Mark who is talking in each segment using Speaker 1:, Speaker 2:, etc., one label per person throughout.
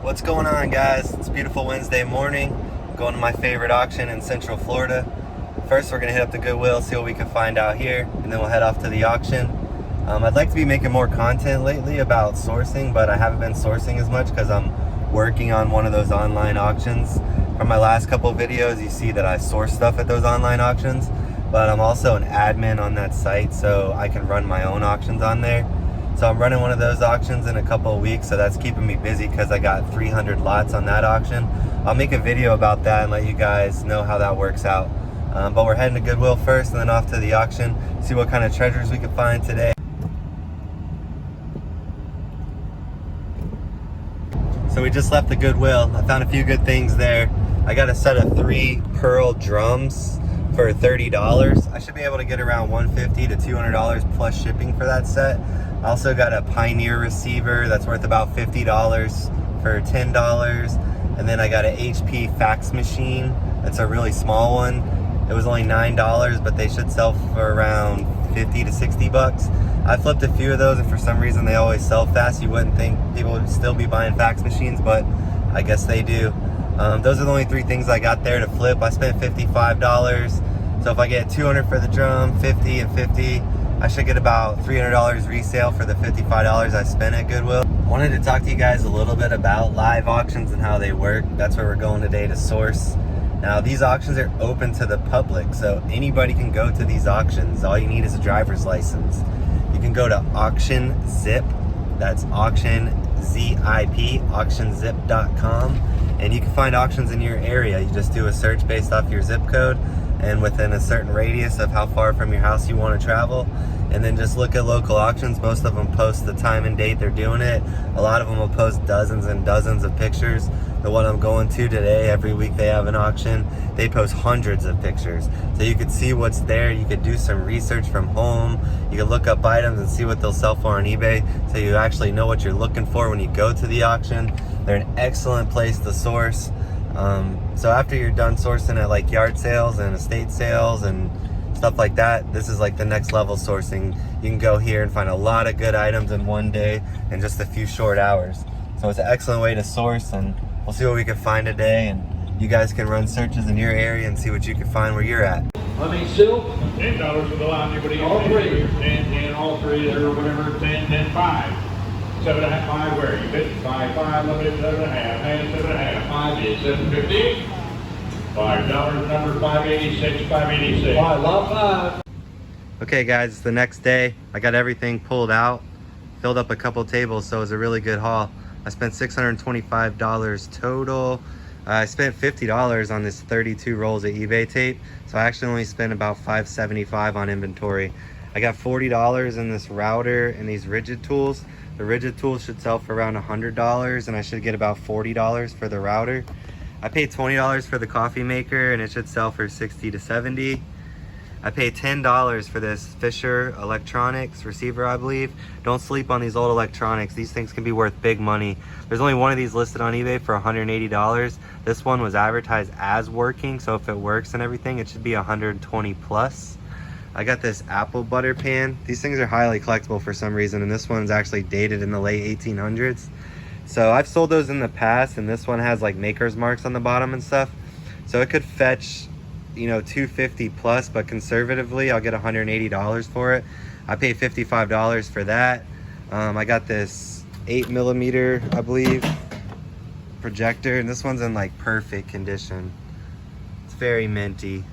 Speaker 1: What's going on, guys? It's a beautiful Wednesday morning. I'm going to my favorite auction in Central Florida. First, we're going to hit up the Goodwill, see what we can find out here, and then we'll head off to the auction. I'd like to be making more content lately about sourcing, but I haven't been sourcing as much because I'm working on one of those online auctions. From my last couple of videos, you see that I source stuff at those online auctions, but I'm also an admin on that site, so I can run my own auctions on there. So I'm running one of those auctions in a couple of weeks, so that's keeping me busy because I got 300 lots on that auction. I'll make a video about that and let you guys know how that works out. But we're heading to Goodwill first and then off to the auction, see what kind of treasures we can find today. So we just left the Goodwill. I found a few good things there. I got a set of 3 pearl drums for $30. I should be able to get around $150 to $200 plus shipping for that set. I also got a Pioneer receiver that's worth about $50 for $10. And then I got an HP fax machine. That's a really small one. It was only $9, but they should sell for around 50 to 60 bucks. I flipped a few of those, and for some reason they always sell fast. You wouldn't think people would still be buying fax machines, but I guess they do. Those are the only 3 things I got there to flip. I spent $55. So if I get $200 for the drum, 50 and 50, I should get about $300 resale for the $55 I spent at Goodwill. I wanted to talk to you guys a little bit about live auctions and how they work. That's where we're going today to source. Now, these auctions are open to the public, so anybody can go to these auctions. All you need is a driver's license. You can go to Auction Zip. That's Auction ZIP, auctionzip.com, and you can find auctions in your area. You just do a search based off your zip code and within a certain radius of how far from your house you want to travel, and then just look at local auctions. Most of them post the time and date they're doing it. A lot of them will post dozens and dozens of pictures. The one I'm going to today, every week they have an auction. They post hundreds of pictures, so you could see what's there. You could do some research from home. You could look up items and see what they'll sell for on eBay, so you actually know what you're looking for when you go to the auction. They're an excellent place to source. So after you're done sourcing at like yard sales and estate sales and stuff like that, this is like the next level sourcing. You can go here and find a lot of good items in one day in just a few short hours. So it's an excellent way to source, and we'll see what we can find today, and you guys can run searches in your area and see what you can find where you're at.
Speaker 2: I mean, silk,
Speaker 3: $10 for the line. Anybody
Speaker 2: all 3.
Speaker 3: 10, all 3, or whatever, 10, 5. 7.5, 5, where? You bid 5, 11, 7.5, and 7.5. 5 is $7.50. $5, number 586, 586.
Speaker 2: I love 5.
Speaker 1: Okay guys, it's the next day. I got everything pulled out, filled up a couple tables, so it was a really good haul. I spent $625 total. I spent $50 on this 32 rolls of eBay tape, so I actually only spent about $575 on inventory. I got $40 in this router and these rigid tools. The rigid tools should sell for around $100, and I should get about $40 for the router. I paid $20 for the coffee maker, and it should sell for $60 to $70. I paid $10 for this Fisher Electronics receiver, I believe. Don't sleep on these old electronics. These things can be worth big money. There's only one of these listed on eBay for $180. This one was advertised as working, so if it works and everything, it should be $120 plus. I got this apple butter pan. These things are highly collectible for some reason, and this one's actually dated in the late 1800s. So I've sold those in the past, and this one has like maker's marks on the bottom and stuff. So it could fetch, you know, $250 plus, but conservatively I'll get $180 for it. I paid $55 for that. I got this 8mm, I believe, projector, and this one's in like perfect condition. It's very minty.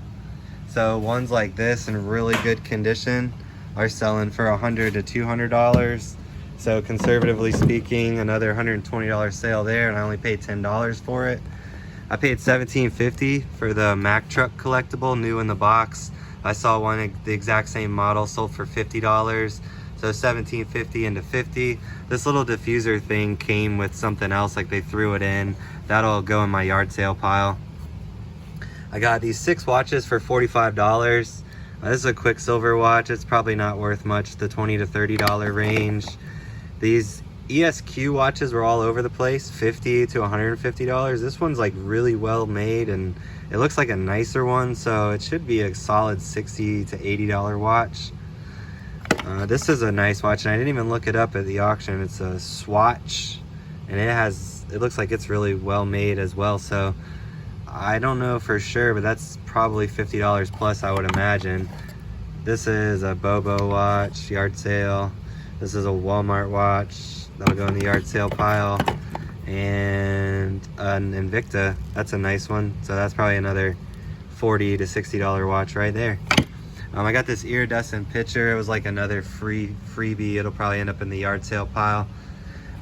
Speaker 1: So ones like this in really good condition are selling for $100 to $200. So conservatively speaking, another $120 sale there, and I only paid $10 for it. I paid $17.50 for the Mack truck collectible, new in the box. I saw one, the exact same model, sold for $50. So $17.50 into $50. This little diffuser thing came with something else, like they threw it in. That'll go in my yard sale pile. I got these 6 watches for $45. This is a Quicksilver watch. It's probably not worth much, the $20 to $30 range. These ESQ watches were all over the place, $50 to $150. This one's like really well made, and it looks like a nicer one, so it should be a solid $60 to $80 watch. This is a nice watch, and I didn't even look it up at the auction. It's a Swatch, and it has it looks like it's really well made as well. So I don't know for sure, but that's probably $50 plus, I would imagine. This is a Bobo watch, yard sale. This is a Walmart watch. That'll go in the yard sale pile. And an Invicta, that's a nice one. So that's probably another $40 to $60 watch right there. I got this iridescent pitcher. It was like another freebie. It'll probably end up in the yard sale pile.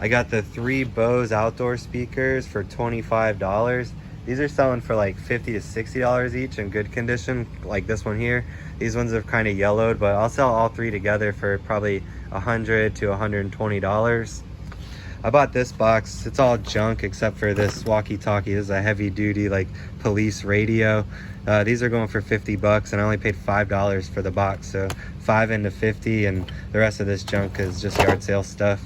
Speaker 1: I got the 3 Bose outdoor speakers for $25. These are selling for like $50 to $60 each in good condition, like this one here. These ones have kind of yellowed, but I'll sell all 3 together for probably $100 to $120. I bought this box. It's all junk except for this walkie-talkie. This is a heavy-duty like police radio. These are going for 50 bucks, and I only paid $5 for the box, so 5 into 50, and the rest of this junk is just yard sale stuff.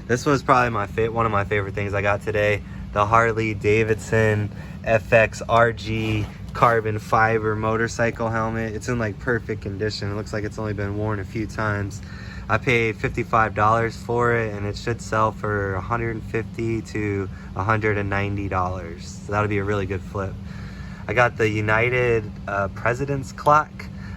Speaker 1: This was probably one of my favorite things I got today. The Harley Davidson FX RG carbon fiber motorcycle helmet. It's in like perfect condition. It looks like it's only been worn a few times. I paid $55 for it, and it should sell for $150 to $190. So that'll be a really good flip. I got the United President's clock.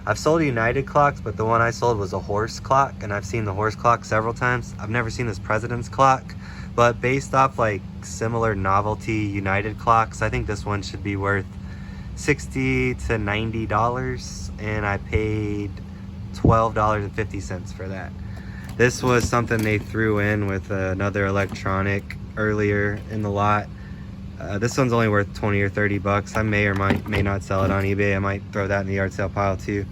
Speaker 1: I've sold United clocks, but the one I sold was a horse clock, and I've seen the horse clock several times. I've never seen this President's clock, but based off like similar novelty United clocks, I think this one should be worth $60 to $90, and I paid $12.50 for that. This was something they threw in with another electronic earlier in the lot. This one's only worth 20 or 30 bucks. I may or may not sell it on eBay. I might throw that in the yard sale pile too.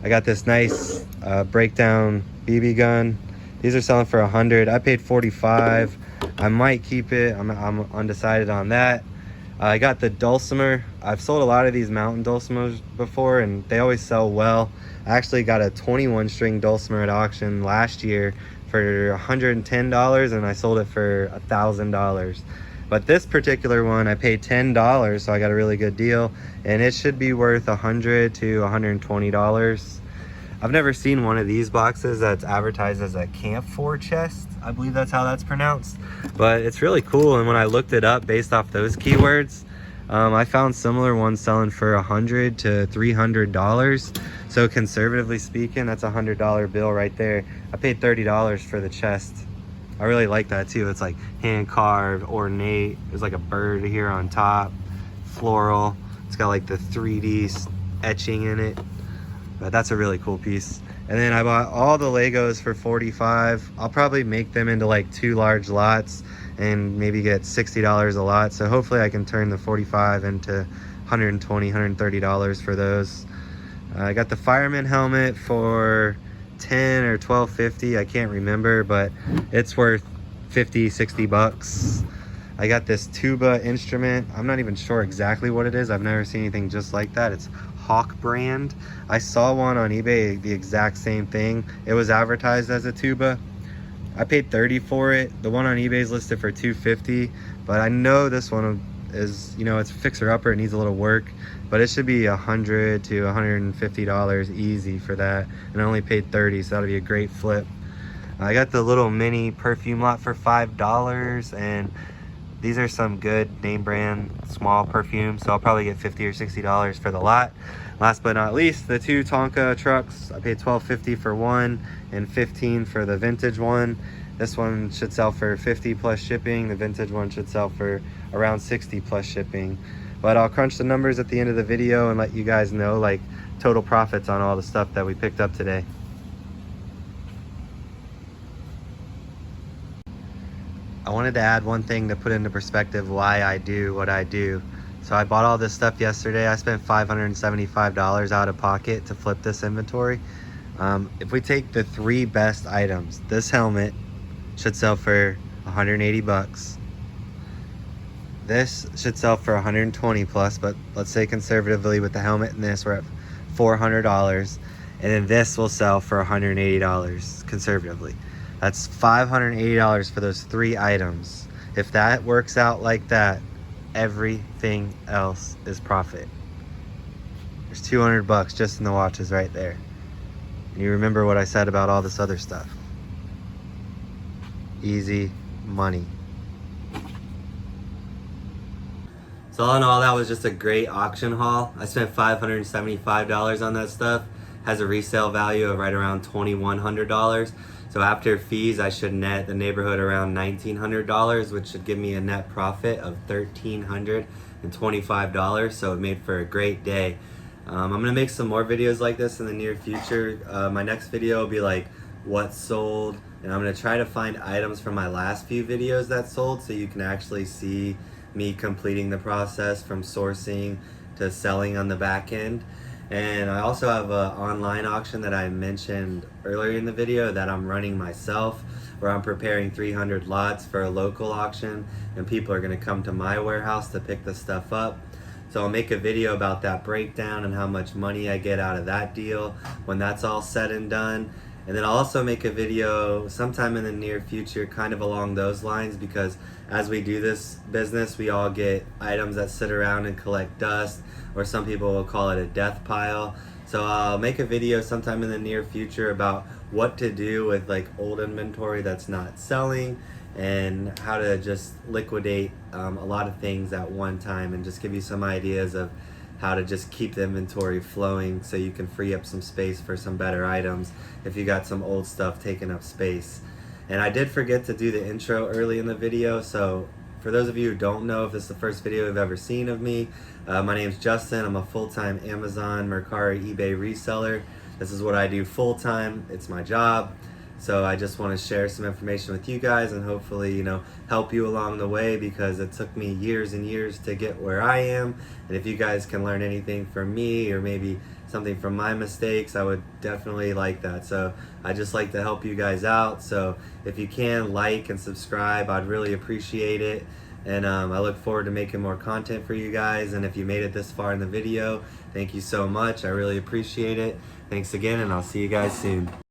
Speaker 1: I got this nice breakdown BB gun. These are selling for $100. I paid $45. I might keep it. I'm undecided on that. I got the dulcimer. I've sold a lot of these mountain dulcimers before, and they always sell well. I actually got a 21 string dulcimer at auction last year for $110, and I sold it for $1,000. But this particular one, I paid $10, so I got a really good deal, and it should be worth $100 to $120. I've never seen one of these boxes that's advertised as a camphor chest. I believe that's how that's pronounced, but it's really cool. And when I looked it up based off those keywords, I found similar ones selling for $100 to $300. So conservatively speaking, that's a $100 bill right there. I paid $30 for the chest. I really like that too. It's like hand carved, ornate. There's like a bird here on top, floral. It's got like the 3D etching in it. But that's a really cool piece. And then I bought all the Legos for $45. I'll probably make them into like 2 large lots and maybe get $60 a lot. So hopefully I can turn the 45 into $120, $130 for those. I got the fireman helmet for $10 or $12.50. I can't remember, but it's worth 50, 60 bucks. I got this tuba instrument. I'm not even sure exactly what it is. I've never seen anything just like that. It's Hawk brand. I saw one on eBay, the exact same thing. It was advertised as a tuba. I paid $30 for it. The one on eBay is listed for $250, but I know this one is, you know, it's fixer-upper. It needs a little work, but it should be $100 to $150 easy for that, and I only paid $30, so that'll be a great flip. I got the little mini perfume lot for $5, and these are some good name brand small perfumes, so I'll probably get $50 or $60 for the lot. Last but not least, the 2 Tonka trucks. I paid $12.50 for one and $15 for the vintage one. This one should sell for $50 plus shipping. The vintage one should sell for around $60 plus shipping. But I'll crunch the numbers at the end of the video and let you guys know like total profits on all the stuff that we picked up today. I wanted to add one thing to put into perspective why I do what I do. So I bought all this stuff yesterday. I spent $575 out of pocket to flip this inventory. If we take the 3 best items, this helmet should sell for 180 bucks. This should sell for 120 plus, but let's say conservatively with the helmet and this, we're at $400. And then this will sell for $180 conservatively. That's $580 for those 3 items. If that works out like that, everything else is profit. There's 200 bucks just in the watches right there. And you remember what I said about all this other stuff. Easy money. So all in all, that was just a great auction haul. I spent $575 on that stuff. Has a resale value of right around $2,100. So after fees, I should net the neighborhood around $1,900, which should give me a net profit of $1,325. So it made for a great day. I'm gonna make some more videos like this in the near future. My next video will be like what sold, and I'm gonna try to find items from my last few videos that sold so you can actually see me completing the process from sourcing to selling on the back end. And I also have an online auction that I mentioned earlier in the video that I'm running myself, where I'm preparing 300 lots for a local auction, and people are gonna come to my warehouse to pick the stuff up. So I'll make a video about that breakdown and how much money I get out of that deal when that's all said and done. And then I'll also make a video sometime in the near future kind of along those lines, because as we do this business, we all get items that sit around and collect dust, or some people will call it a death pile. So I'll make a video sometime in the near future about what to do with like old inventory that's not selling, and how to just liquidate a lot of things at one time, and just give you some ideas of how to just keep the inventory flowing so you can free up some space for some better items if you got some old stuff taking up space. And I did forget to do the intro early in the video, so for those of you who don't know, if this is the first video you've ever seen of me, my name's Justin. I'm a full-time Amazon, Mercari, eBay reseller. This is what I do full-time. It's my job. So I just want to share some information with you guys and hopefully, you know, help you along the way, because it took me years and years to get where I am. And if you guys can learn anything from me, or maybe something from my mistakes, I would definitely like that. So I just like to help you guys out. So if you can like and subscribe, I'd really appreciate it. And I look forward to making more content for you guys. And if you made it this far in the video, thank you so much. I really appreciate it. Thanks again, and I'll see you guys soon.